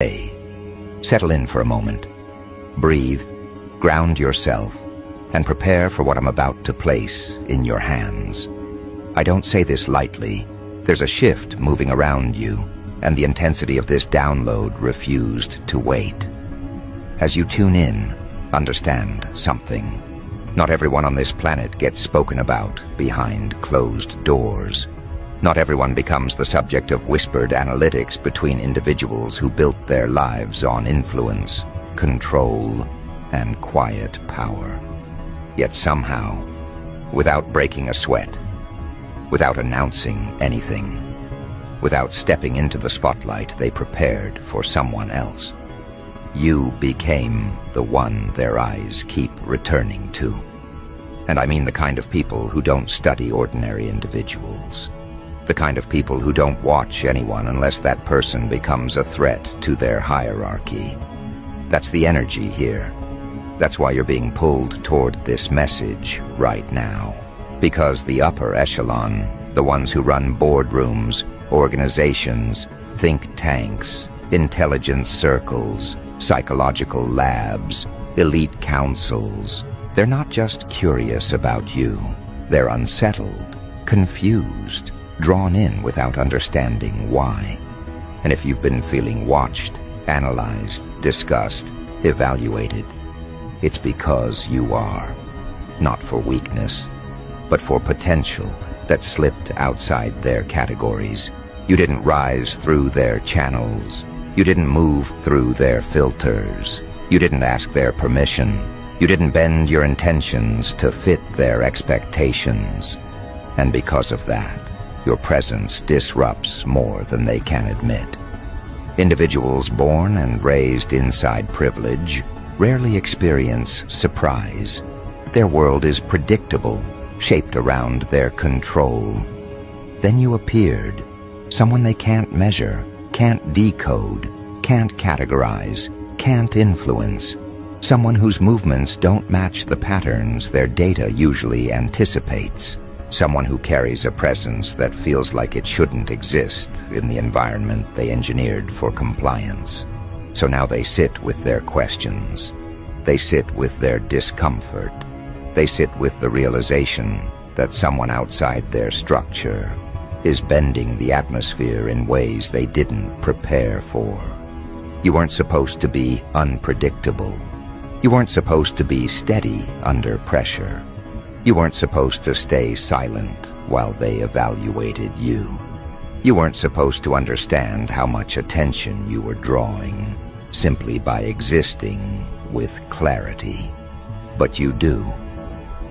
Hey, settle in for a moment. Breathe, ground yourself, and prepare for what I'm about to place in your hands. I don't say this lightly. There's a shift moving around you, and the intensity of this download refused to wait. As you tune in, understand something. Not everyone on this planet gets spoken about behind closed doors. Not everyone becomes the subject of whispered analytics between individuals who built their lives on influence, control, and quiet power. Yet somehow, without breaking a sweat, without announcing anything, without stepping into the spotlight they prepared for someone else, you became the one their eyes keep returning to. And I mean the kind of people who don't study ordinary individuals. The kind of people who don't watch anyone unless that person becomes a threat to their hierarchy. That's the energy here. That's why you're being pulled toward this message right now. Because the upper echelon, the ones who run boardrooms, organizations, think tanks, intelligence circles, psychological labs, elite councils, they're not just curious about you. They're unsettled, confused, drawn in without understanding why. And if you've been feeling watched, analyzed, discussed, evaluated, it's because you are. Not for weakness, but for potential that slipped outside their categories. You didn't rise through their channels. You didn't move through their filters. You didn't ask their permission. You didn't bend your intentions to fit their expectations. And because of that, your presence disrupts more than they can admit. Individuals born and raised inside privilege rarely experience surprise. Their world is predictable, shaped around their control. Then you appeared, someone they can't measure, can't decode, can't categorize, can't influence. Someone whose movements don't match the patterns their data usually anticipates. Someone who carries a presence that feels like it shouldn't exist in the environment they engineered for compliance. So now they sit with their questions. They sit with their discomfort. They sit with the realization that someone outside their structure is bending the atmosphere in ways they didn't prepare for. You weren't supposed to be unpredictable. You weren't supposed to be steady under pressure. You weren't supposed to stay silent while they evaluated you. You weren't supposed to understand how much attention you were drawing simply by existing with clarity. But you do.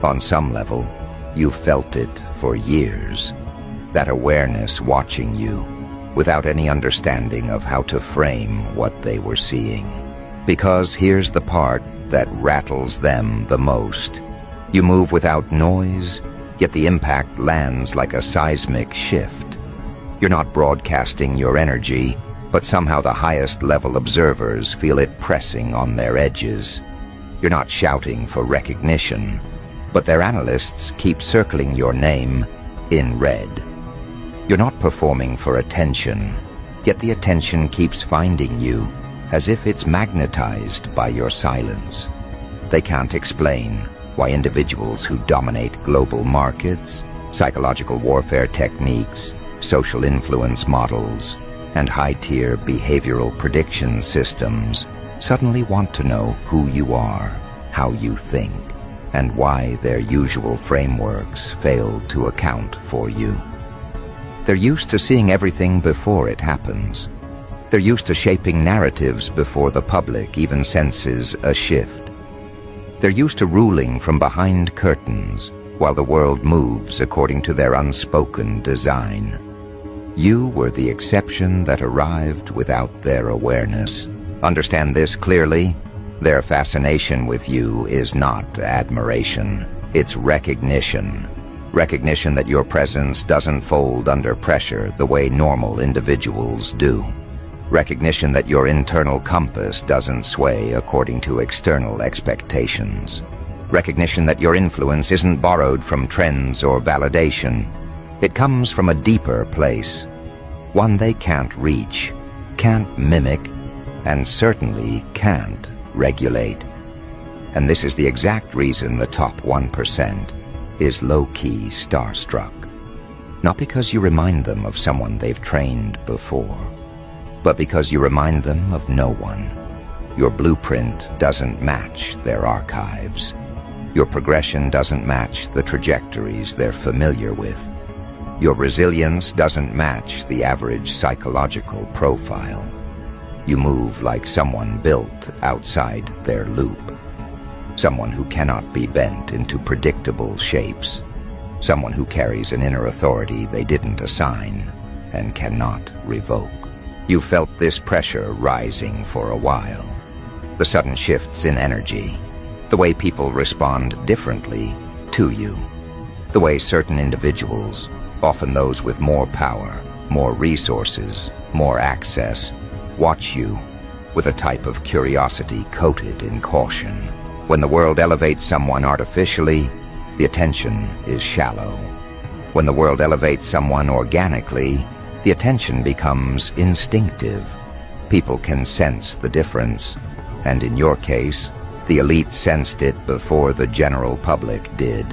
On some level, you've felt it for years. That awareness watching you without any understanding of how to frame what they were seeing. Because here's the part that rattles them the most. You move without noise, yet the impact lands like a seismic shift. You're not broadcasting your energy, but somehow the highest level observers feel it pressing on their edges. You're not shouting for recognition, but their analysts keep circling your name in red. You're not performing for attention, yet the attention keeps finding you as if it's magnetized by your silence. They can't explain why individuals who dominate global markets, psychological warfare techniques, social influence models, and high-tier behavioral prediction systems suddenly want to know who you are, how you think, and why their usual frameworks fail to account for you. They're used to seeing everything before it happens. They're used to shaping narratives before the public even senses a shift. They're used to ruling from behind curtains while the world moves according to their unspoken design. You were the exception that arrived without their awareness. Understand this clearly. Their fascination with you is not admiration. It's recognition. Recognition that your presence doesn't fold under pressure the way normal individuals do. Recognition that your internal compass doesn't sway according to external expectations. Recognition that your influence isn't borrowed from trends or validation. It comes from a deeper place, one they can't reach, can't mimic, and certainly can't regulate. And this is the exact reason the top 1% is low-key starstruck. Not because you remind them of someone they've trained before, but because you remind them of no one. Your blueprint doesn't match their archives. Your progression doesn't match the trajectories they're familiar with. Your resilience doesn't match the average psychological profile. You move like someone built outside their loop. Someone who cannot be bent into predictable shapes. Someone who carries an inner authority they didn't assign and cannot revoke. You felt this pressure rising for a while. The sudden shifts in energy. The way people respond differently to you. The way certain individuals, often those with more power, more resources, more access, watch you with a type of curiosity coated in caution. When the world elevates someone artificially, the attention is shallow. When the world elevates someone organically, the attention becomes instinctive. People can sense the difference, and in your case, the elite sensed it before the general public did.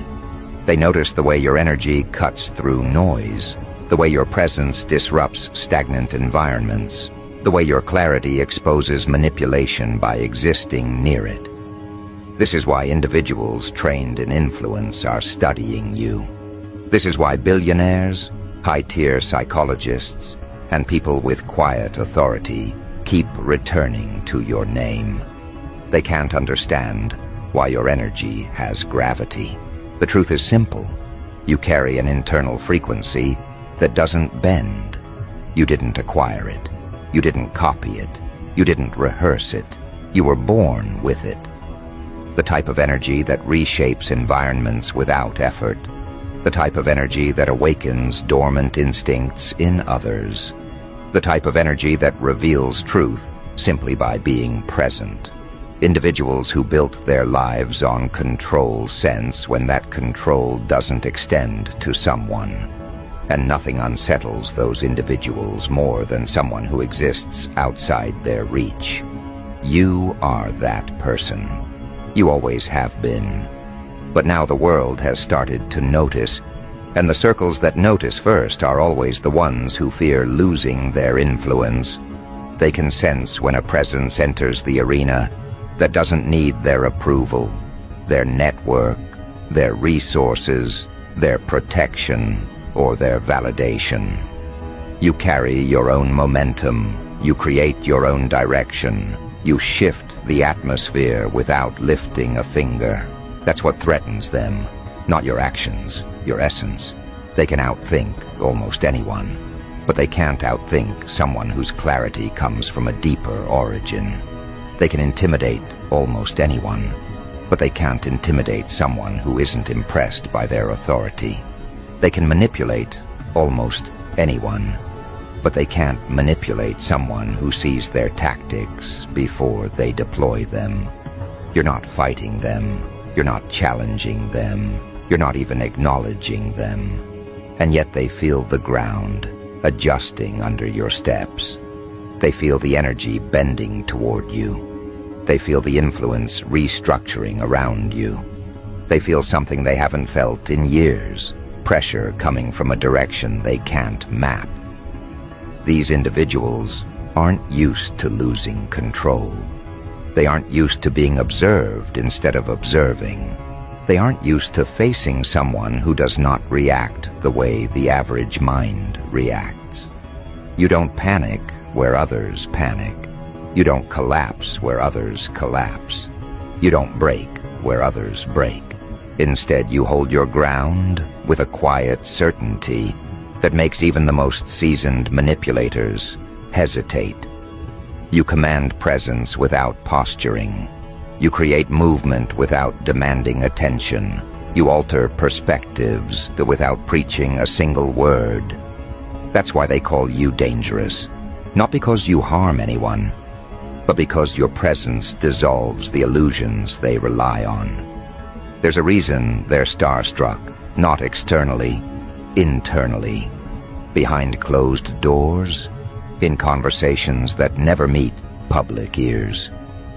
They noticed the way your energy cuts through noise, the way your presence disrupts stagnant environments, the way your clarity exposes manipulation by existing near it. This is why individuals trained in influence are studying you. This is why billionaires, high-tier psychologists, and people with quiet authority keep returning to your name. They can't understand why your energy has gravity. The truth is simple. You carry an internal frequency that doesn't bend. You didn't acquire it. You didn't copy it. You didn't rehearse it. You were born with it. The type of energy that reshapes environments without effort. The type of energy that awakens dormant instincts in others. The type of energy that reveals truth simply by being present. Individuals who built their lives on control sense when that control doesn't extend to someone. And nothing unsettles those individuals more than someone who exists outside their reach. You are that person. You always have been. But now the world has started to notice, and the circles that notice first are always the ones who fear losing their influence. They can sense when a presence enters the arena that doesn't need their approval, their network, their resources, their protection, or their validation. You carry your own momentum. You create your own direction. You shift the atmosphere without lifting a finger. That's what threatens them, not your actions, your essence. They can outthink almost anyone, but they can't outthink someone whose clarity comes from a deeper origin. They can intimidate almost anyone, but they can't intimidate someone who isn't impressed by their authority. They can manipulate almost anyone, but they can't manipulate someone who sees their tactics before they deploy them. You're not fighting them. You're not challenging them. You're not even acknowledging them. And yet they feel the ground adjusting under your steps. They feel the energy bending toward you. They feel the influence restructuring around you. They feel something they haven't felt in years, pressure coming from a direction they can't map. These individuals aren't used to losing control. They aren't used to being observed instead of observing. They aren't used to facing someone who does not react the way the average mind reacts. You don't panic where others panic. You don't collapse where others collapse. You don't break where others break. Instead, you hold your ground with a quiet certainty that makes even the most seasoned manipulators hesitate. You command presence without posturing. You create movement without demanding attention. You alter perspectives without preaching a single word. That's why they call you dangerous. Not because you harm anyone, but because your presence dissolves the illusions they rely on. There's a reason they're starstruck, not externally, internally. Behind closed doors, in conversations that never meet public ears.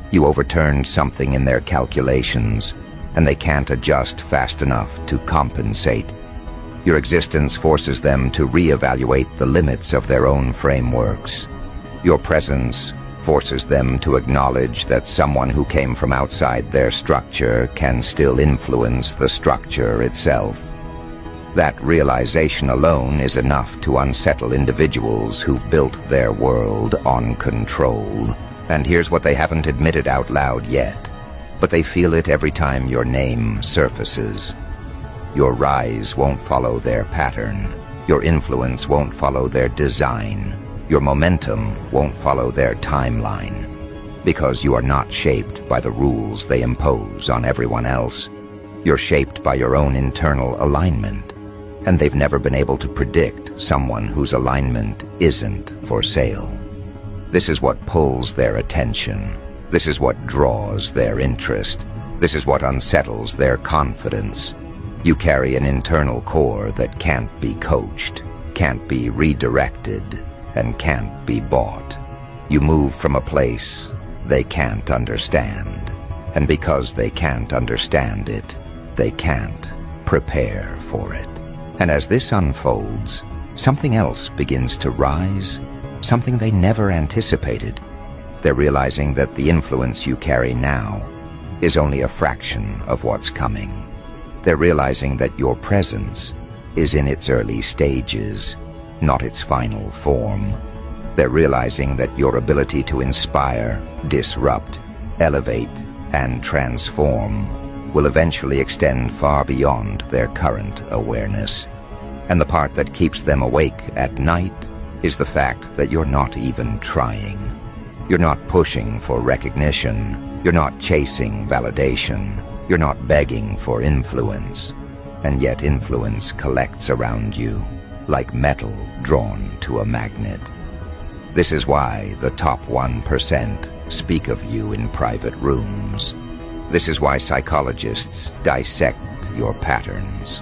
You overturned something in their calculations, and they can't adjust fast enough to compensate. Your existence forces them to reevaluate the limits of their own frameworks. Your presence forces them to acknowledge that someone who came from outside their structure can still influence the structure itself. That realization alone is enough to unsettle individuals who've built their world on control. And here's what they haven't admitted out loud yet, but they feel it every time your name surfaces. Your rise won't follow their pattern. Your influence won't follow their design. Your momentum won't follow their timeline. Because you are not shaped by the rules they impose on everyone else. You're shaped by your own internal alignment. And they've never been able to predict someone whose alignment isn't for sale. This is what pulls their attention. This is what draws their interest. This is what unsettles their confidence. You carry an internal core that can't be coached, can't be redirected, and can't be bought. You move from a place they can't understand. And because they can't understand it, they can't prepare for it. And as this unfolds, something else begins to rise, something they never anticipated. They're realizing that the influence you carry now is only a fraction of what's coming. They're realizing that your presence is in its early stages, not its final form. They're realizing that your ability to inspire, disrupt, elevate, and transform will eventually extend far beyond their current awareness. And the part that keeps them awake at night is the fact that you're not even trying. You're not pushing for recognition. You're not chasing validation. You're not begging for influence. And yet influence collects around you, like metal drawn to a magnet. This is why the top 1% speak of you in private rooms. This is why psychologists dissect your patterns.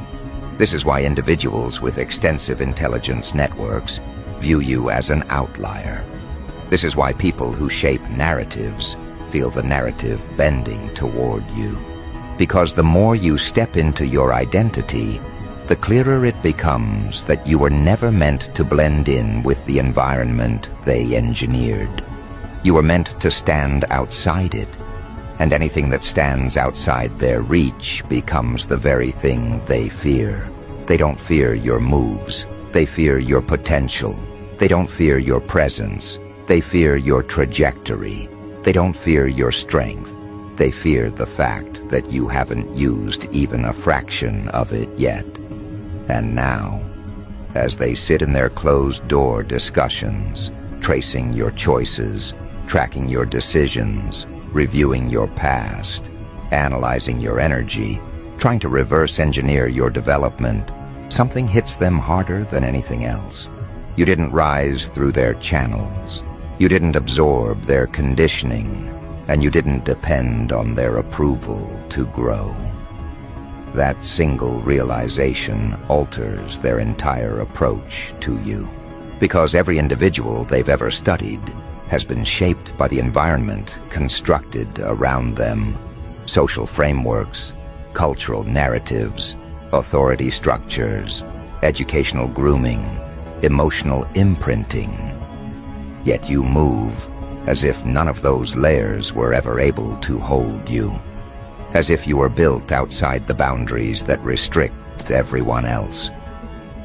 This is why individuals with extensive intelligence networks view you as an outlier. This is why people who shape narratives feel the narrative bending toward you. Because the more you step into your identity, the clearer it becomes that you were never meant to blend in with the environment they engineered. You were meant to stand outside it, and anything that stands outside their reach becomes the very thing they fear. They don't fear your moves. They fear your potential. They don't fear your presence. They fear your trajectory. They don't fear your strength. They fear the fact that you haven't used even a fraction of it yet. And now, as they sit in their closed-door discussions, tracing your choices, tracking your decisions, reviewing your past, analyzing your energy, trying to reverse engineer your development, something hits them harder than anything else. You didn't rise through their channels. You didn't absorb their conditioning, and you didn't depend on their approval to grow. That single realization alters their entire approach to you, because every individual they've ever studied has been shaped by the environment constructed around them. Social frameworks, cultural narratives, authority structures, educational grooming, emotional imprinting. Yet you move as if none of those layers were ever able to hold you, as if you were built outside the boundaries that restrict everyone else,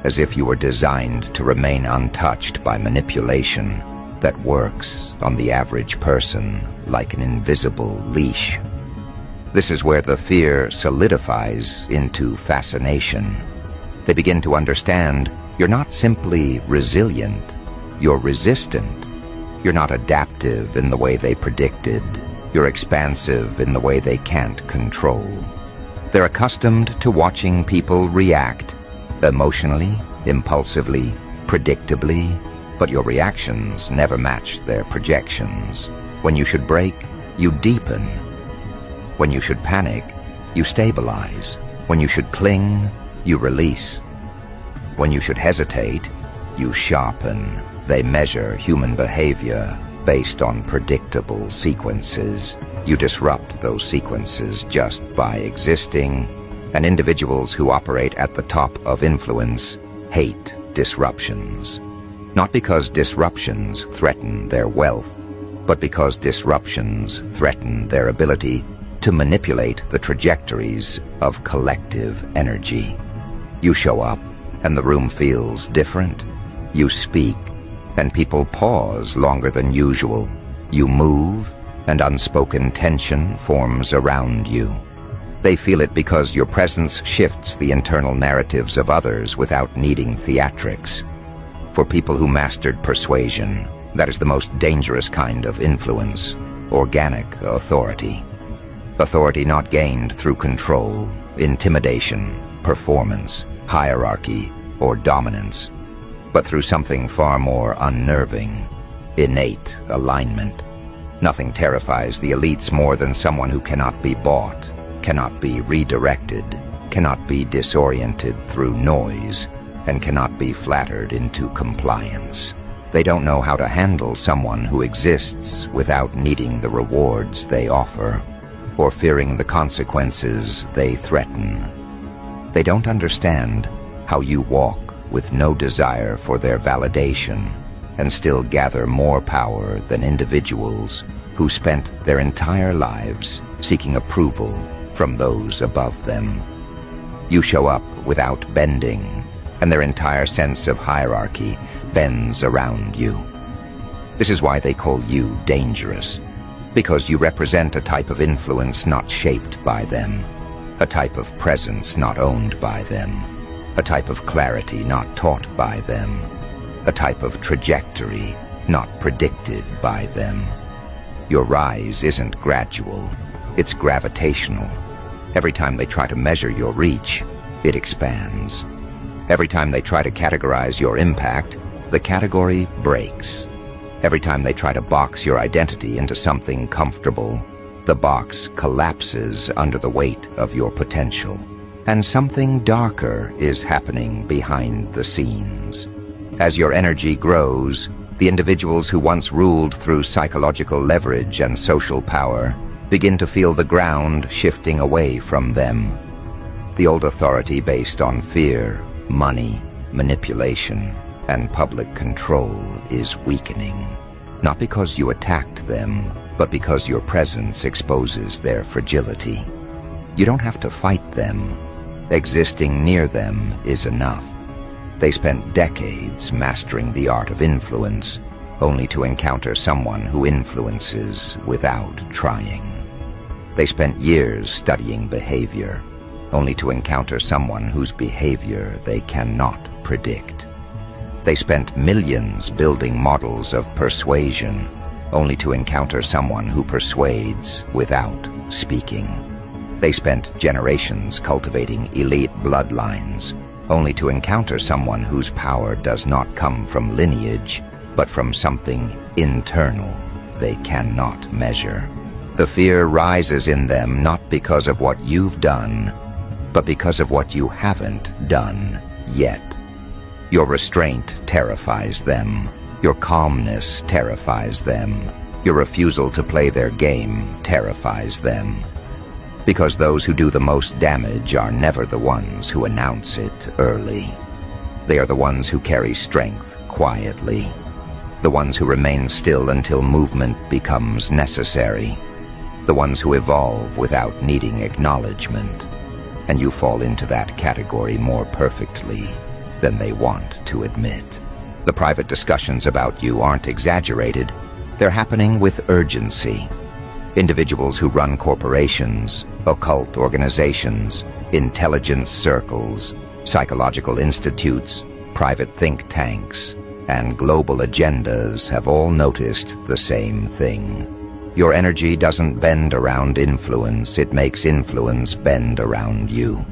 as if you were designed to remain untouched by manipulation that works on the average person like an invisible leash. This is where the fear solidifies into fascination. They begin to understand you're not simply resilient, you're resistant. You're not adaptive in the way they predicted. You're expansive in the way they can't control. They're accustomed to watching people react emotionally, impulsively, predictably, but your reactions never match their projections. When you should break, you deepen. When you should panic, you stabilize. When you should cling, you release. When you should hesitate, you sharpen. They measure human behavior based on predictable sequences. You disrupt those sequences just by existing, and individuals who operate at the top of influence hate disruptions. Not because disruptions threaten their wealth, but because disruptions threaten their ability to manipulate the trajectories of collective energy. You show up, and the room feels different. You speak, and people pause longer than usual. You move, and unspoken tension forms around you. They feel it because your presence shifts the internal narratives of others without needing theatrics. For people who mastered persuasion, that is the most dangerous kind of influence, organic authority. Authority not gained through control, intimidation, performance, hierarchy, or dominance, but through something far more unnerving, innate alignment. Nothing terrifies the elites more than someone who cannot be bought, cannot be redirected, cannot be disoriented through noise, and cannot be flattered into compliance. They don't know how to handle someone who exists without needing the rewards they offer, or fearing the consequences they threaten. They don't understand how you walk with no desire for their validation and still gather more power than individuals who spent their entire lives seeking approval from those above them. You show up without bending, and their entire sense of hierarchy bends around you. This is why they call you dangerous, because you represent a type of influence not shaped by them, a type of presence not owned by them, a type of clarity not taught by them, a type of trajectory not predicted by them. Your rise isn't gradual, it's gravitational. Every time they try to measure your reach, it expands. Every time they try to categorize your impact, the category breaks. Every time they try to box your identity into something comfortable, the box collapses under the weight of your potential. And something darker is happening behind the scenes. As your energy grows, the individuals who once ruled through psychological leverage and social power begin to feel the ground shifting away from them. The old authority based on fear, money, manipulation, and public control is weakening. Not because you attacked them, but because your presence exposes their fragility. You don't have to fight them. Existing near them is enough. They spent decades mastering the art of influence, only to encounter someone who influences without trying. They spent years studying behavior, only to encounter someone whose behavior they cannot predict. They spent millions building models of persuasion, only to encounter someone who persuades without speaking. They spent generations cultivating elite bloodlines, only to encounter someone whose power does not come from lineage, but from something internal they cannot measure. The fear rises in them not because of what you've done, but because of what you haven't done yet. Your restraint terrifies them. Your calmness terrifies them. Your refusal to play their game terrifies them. Because those who do the most damage are never the ones who announce it early. They are the ones who carry strength quietly. The ones who remain still until movement becomes necessary. The ones who evolve without needing acknowledgement. And you fall into that category more perfectly than they want to admit. The private discussions about you aren't exaggerated. They're happening with urgency. Individuals who run corporations, occult organizations, intelligence circles, psychological institutes, private think tanks, and global agendas have all noticed the same thing. Your energy doesn't bend around influence, it makes influence bend around you.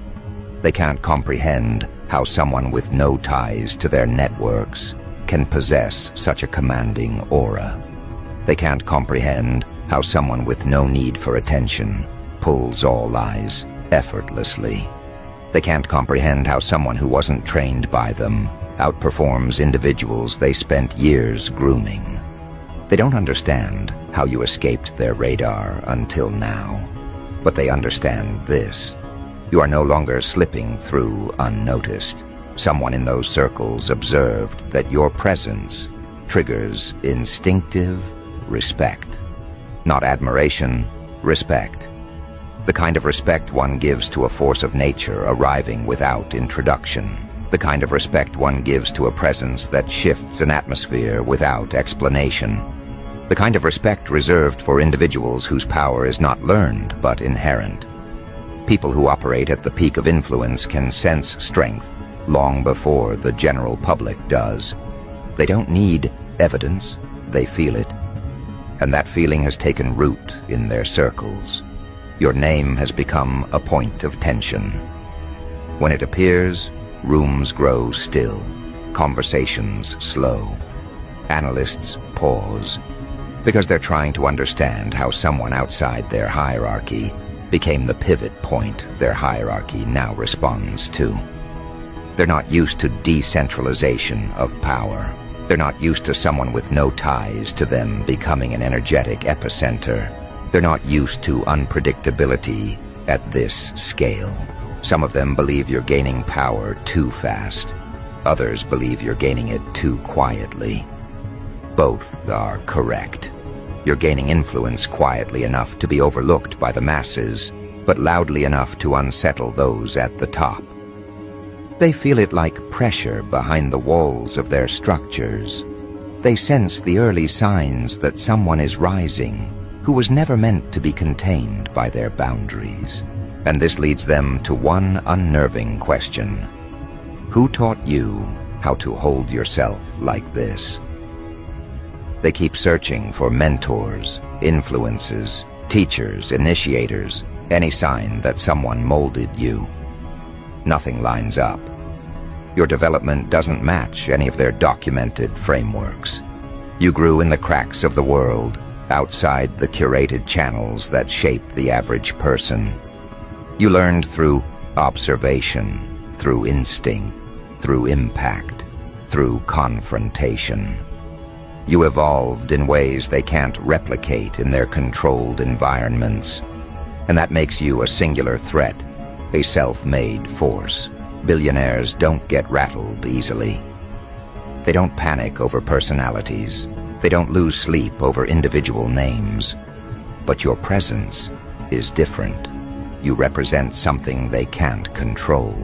They can't comprehend how someone with no ties to their networks can possess such a commanding aura. They can't comprehend how someone with no need for attention pulls all eyes effortlessly. They can't comprehend how someone who wasn't trained by them outperforms individuals they spent years grooming. They don't understand how you escaped their radar until now, but they understand this. You are no longer slipping through unnoticed. Someone in those circles observed that your presence triggers instinctive respect. Not admiration, respect. The kind of respect one gives to a force of nature arriving without introduction. The kind of respect one gives to a presence that shifts an atmosphere without explanation. The kind of respect reserved for individuals whose power is not learned but inherent. People who operate at the peak of influence can sense strength long before the general public does. They don't need evidence, they feel it. And that feeling has taken root in their circles. Your name has become a point of tension. When it appears, rooms grow still, conversations slow. Analysts pause, because they're trying to understand how someone outside their hierarchy became the pivot point their hierarchy now responds to. They're not used to decentralization of power. They're not used to someone with no ties to them becoming an energetic epicenter. They're not used to unpredictability at this scale. Some of them believe you're gaining power too fast. Others believe you're gaining it too quietly. Both are correct. You're gaining influence quietly enough to be overlooked by the masses, but loudly enough to unsettle those at the top. They feel it like pressure behind the walls of their structures. They sense the early signs that someone is rising who was never meant to be contained by their boundaries. And this leads them to one unnerving question. Who taught you how to hold yourself like this? They keep searching for mentors, influences, teachers, initiators, any sign that someone molded you. Nothing lines up. Your development doesn't match any of their documented frameworks. You grew in the cracks of the world, outside the curated channels that shape the average person. You learned through observation, through instinct, through impact, through confrontation. You evolved in ways they can't replicate in their controlled environments. And that makes you a singular threat, a self-made force. Billionaires don't get rattled easily. They don't panic over personalities. They don't lose sleep over individual names. But your presence is different. You represent something they can't control.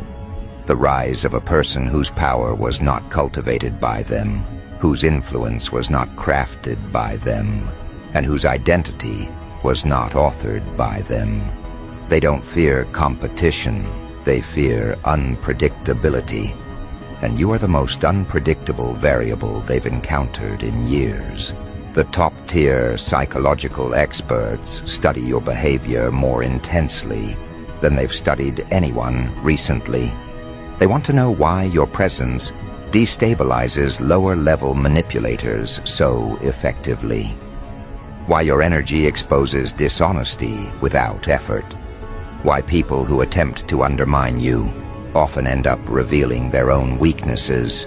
The rise of a person whose power was not cultivated by them, whose influence was not crafted by them, and whose identity was not authored by them. They don't fear competition. They fear unpredictability. And you are the most unpredictable variable they've encountered in years. The top-tier psychological experts study your behavior more intensely than they've studied anyone recently. They want to know why your presence destabilizes lower-level manipulators so effectively. Why your energy exposes dishonesty without effort. Why people who attempt to undermine you often end up revealing their own weaknesses.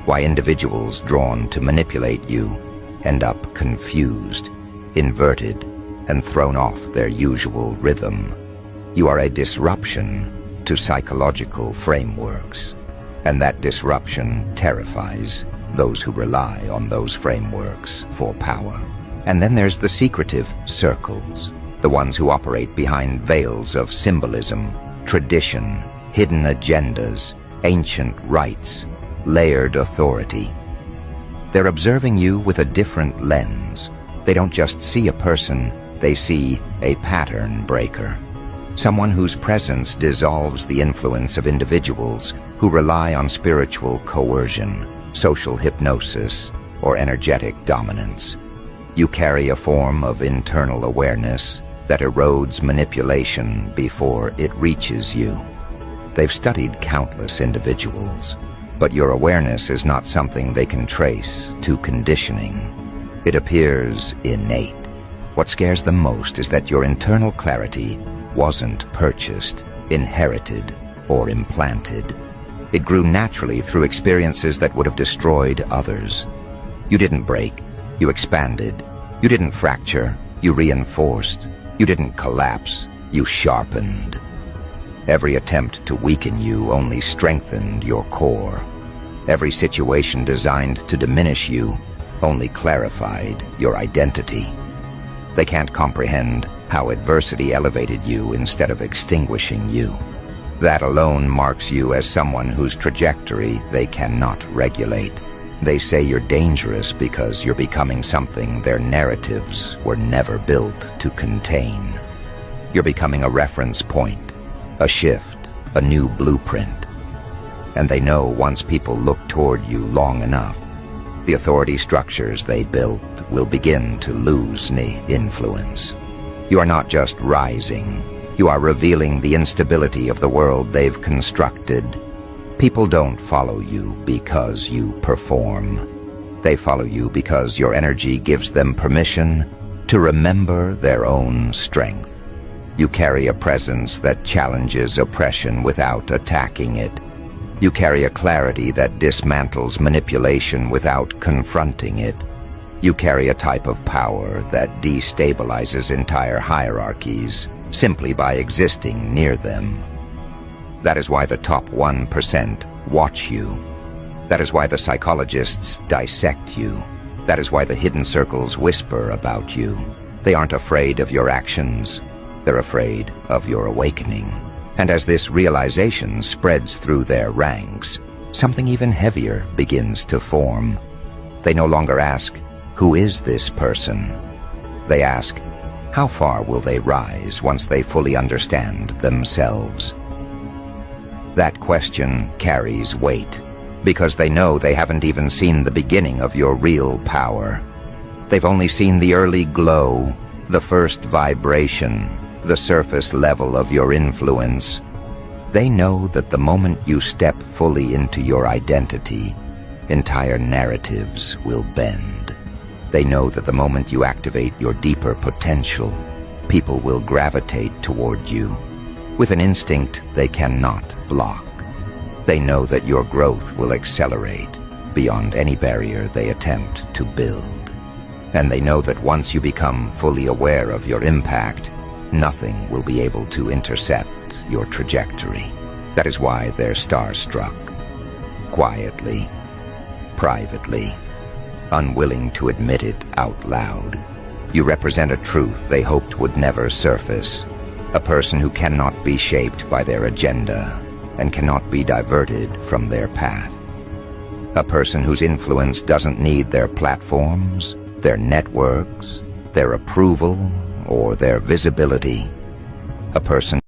Why individuals drawn to manipulate you end up confused, inverted, and thrown off their usual rhythm. You are a disruption to psychological frameworks, and that disruption terrifies those who rely on those frameworks for power. And then there's the secretive circles, the ones who operate behind veils of symbolism, tradition, hidden agendas, ancient rites, layered authority. They're observing you with a different lens. They don't just see a person, they see a pattern breaker. Someone whose presence dissolves the influence of individuals who rely on spiritual coercion, social hypnosis, or energetic dominance. You carry a form of internal awareness that erodes manipulation before it reaches you. They've studied countless individuals, but your awareness is not something they can trace to conditioning. It appears innate. What scares them most is that your internal clarity wasn't purchased, inherited, or implanted. It grew naturally through experiences that would have destroyed others. You didn't break, You expanded. You didn't fracture. You reinforced. You didn't collapse. You sharpened. Every attempt to weaken you only strengthened your core. Every situation designed to diminish you only clarified your identity. They can't comprehend how adversity elevated you instead of extinguishing you. That alone marks you as someone whose trajectory they cannot regulate. They say you're dangerous because you're becoming something their narratives were never built to contain. You're becoming a reference point, a shift, a new blueprint. And they know once people look toward you long enough, the authority structures they built will begin to lose influence. You are not just rising, you are revealing the instability of the world they've constructed. People don't follow you because you perform. They follow you because your energy gives them permission to remember their own strength. You carry a presence that challenges oppression without attacking it. You carry a clarity that dismantles manipulation without confronting it. You carry a type of power that destabilizes entire hierarchies simply by existing near them. That is why the top 1% watch you. That is why the psychologists dissect you. That is why the hidden circles whisper about you. They aren't afraid of your actions. They're afraid of your awakening. And as this realization spreads through their ranks, something even heavier begins to form. They no longer ask, "Who is this person?" They ask, "How far will they rise once they fully understand themselves?" That question carries weight, because they know they haven't even seen the beginning of your real power. They've only seen the early glow, the first vibration, the surface level of your influence. They know that the moment you step fully into your identity, entire narratives will bend. They know that the moment you activate your deeper potential, people will gravitate toward you with an instinct they cannot block. They know that your growth will accelerate beyond any barrier they attempt to build. And they know that once you become fully aware of your impact, nothing will be able to intercept your trajectory. That is why they're starstruck. Quietly, privately, unwilling to admit it out loud. You represent a truth they hoped would never surface. A person who cannot be shaped by their agenda and cannot be diverted from their path. A person whose influence doesn't need their platforms, their networks, their approval, or their visibility. A person